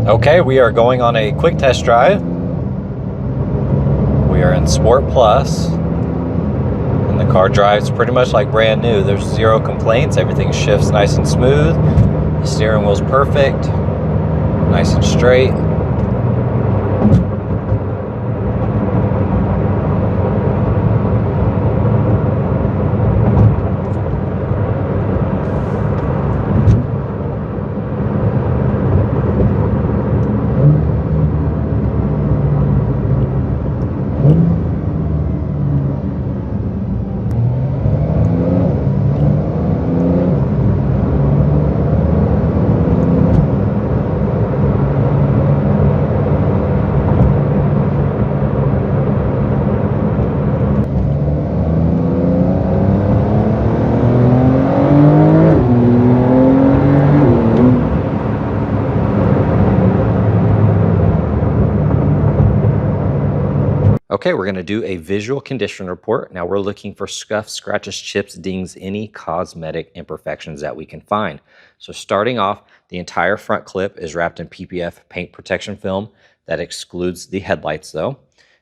Okay, we are going on a quick test drive. We are in Sport Plus, and the car drives pretty much like brand new. There's zero complaints. Everything shifts nice and smooth. The steering wheel's perfect, nice and straight. Okay, we're going to do a visual condition report. Now we're looking for scuffs, scratches, chips, dings, any cosmetic imperfections that we can find. So starting off, the entire front clip is wrapped in PPF paint protection film. That excludes the headlights though.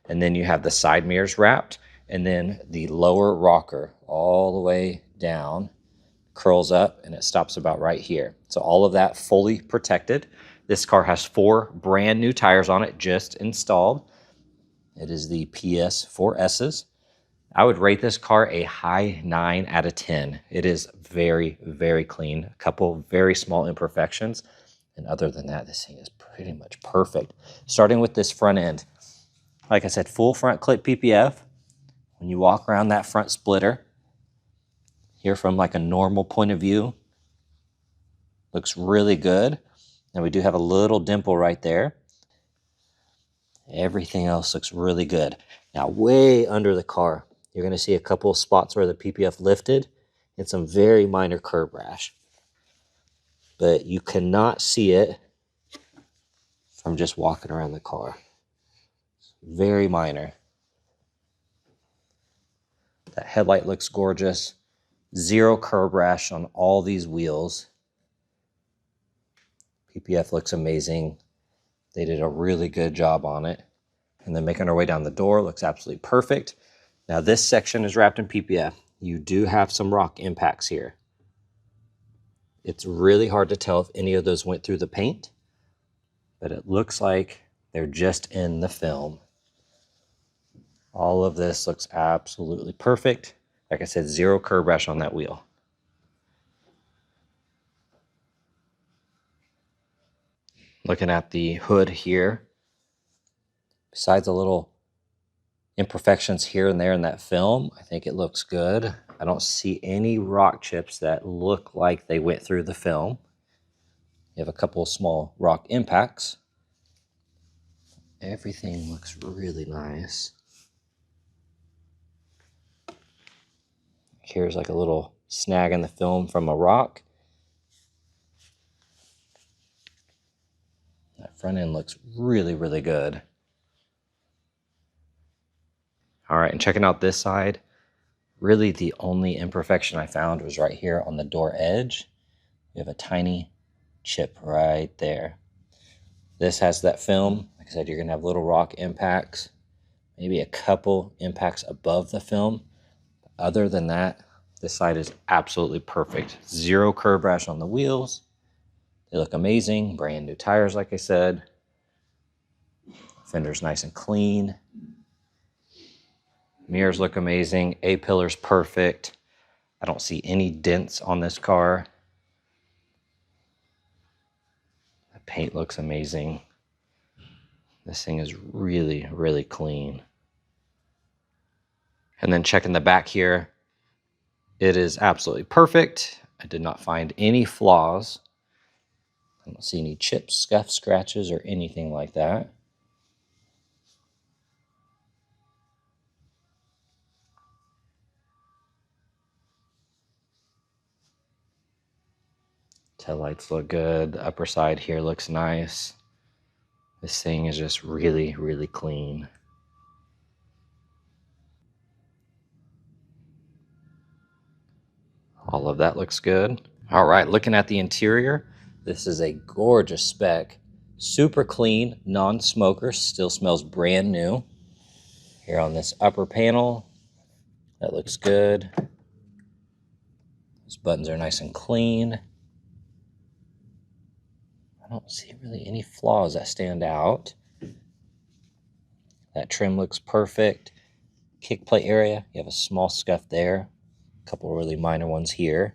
And then you have the side mirrors wrapped, and then the lower rocker all the way down curls up and it stops about right here. So all of that fully protected. This car has 4 brand new tires on it, just installed. It is the PS4S's. I would rate this car a high 9 out of 10. It is very, very clean. A couple very small imperfections. And other than that, this thing is pretty much perfect. Starting with this front end. Like I said, full front clip PPF. When you walk around that front splitter, here from like a normal point of view, looks really good. And we do have a little dimple right there. Everything else looks really good. Now, way under the car, you're going to see a couple of spots where the PPF lifted and some very minor curb rash. But you cannot see it from just walking around the car. It's very minor. That headlight looks gorgeous. Zero curb rash on all these wheels. PPF looks amazing. They did a really good job on it. And then making our way down the door, looks absolutely perfect. Now this section is wrapped in PPF. You do have some rock impacts here. It's really hard to tell if any of those went through the paint, but it looks like they're just in the film. All of this looks absolutely perfect. Like I said, zero curb rash on that wheel. Looking at the hood here, besides a little imperfections here and there in that film, I think it looks good. I don't see any rock chips that look like they went through the film. You have a couple of small rock impacts. Everything looks really nice. Here's like a little snag in the film from a rock. That front end looks really, really good. All right, and checking out this side, really the only imperfection I found was right here on the door edge. We have a tiny chip right there. This has that film. Like I said, you're gonna have little rock impacts, maybe a couple impacts above the film. Other than that, this side is absolutely perfect. Zero curb rash on the wheels. They look amazing. Brand new tires, like I said. Fender's nice and clean. Mirrors look amazing. A-pillar's perfect. I don't see any dents on this car. The paint looks amazing. This thing is really, really clean. And then checking the back here, it is absolutely perfect. I did not find any flaws. I don't see any chips, scuffs, scratches, or anything like that. Taillights look good. The upper side here looks nice. This thing is just really, really clean. All of that looks good. All right, looking at the interior, this is a gorgeous spec Super clean, non-smoker, still smells brand new. Here on this upper panel, that looks good. These buttons are nice and clean. I don't see really any flaws that stand out. That trim looks perfect. Kick plate area, you have a small scuff there. A couple really minor ones here.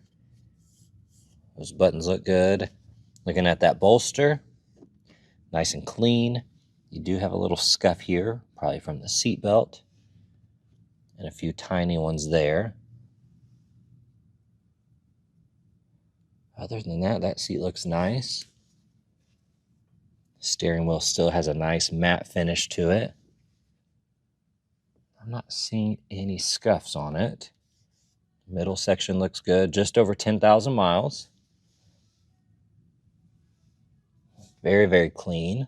Those buttons look good. Looking at that bolster, nice and clean. You do have a little scuff here, probably from the seat belt, and a few tiny ones there. Other than that, that seat looks nice. Steering wheel still has a nice matte finish to it. I'm not seeing any scuffs on it. Middle section looks good, just over 10,000 miles. Very, very clean.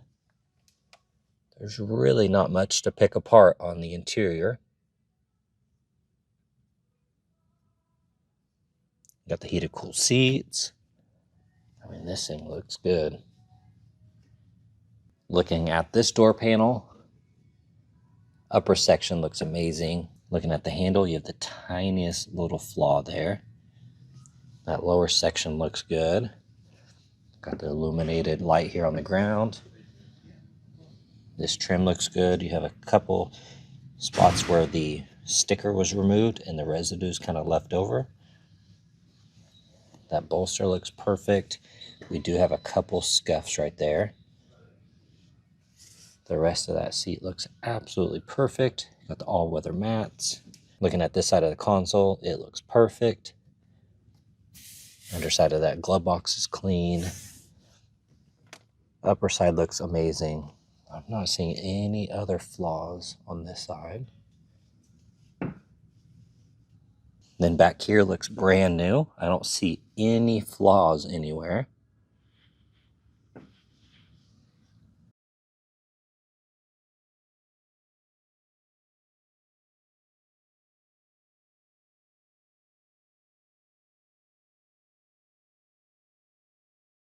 There's really not much to pick apart on the interior. Got the heated cool seats. I mean, this thing looks good. Looking at this door panel, upper section looks amazing. Looking at the handle, you have the tiniest little flaw there. That lower section looks good. Got the illuminated light here on the ground. This trim looks good. You have a couple spots where the sticker was removed and the residue is kind of left over. That bolster looks perfect. We do have a couple scuffs right there. The rest of that seat looks absolutely perfect. Got the all-weather mats. Looking at this side of the console, it looks perfect. Underside of that glove box is clean. Upper side looks amazing. I'm not seeing any other flaws on this side. Then back here looks brand new. I don't see any flaws anywhere.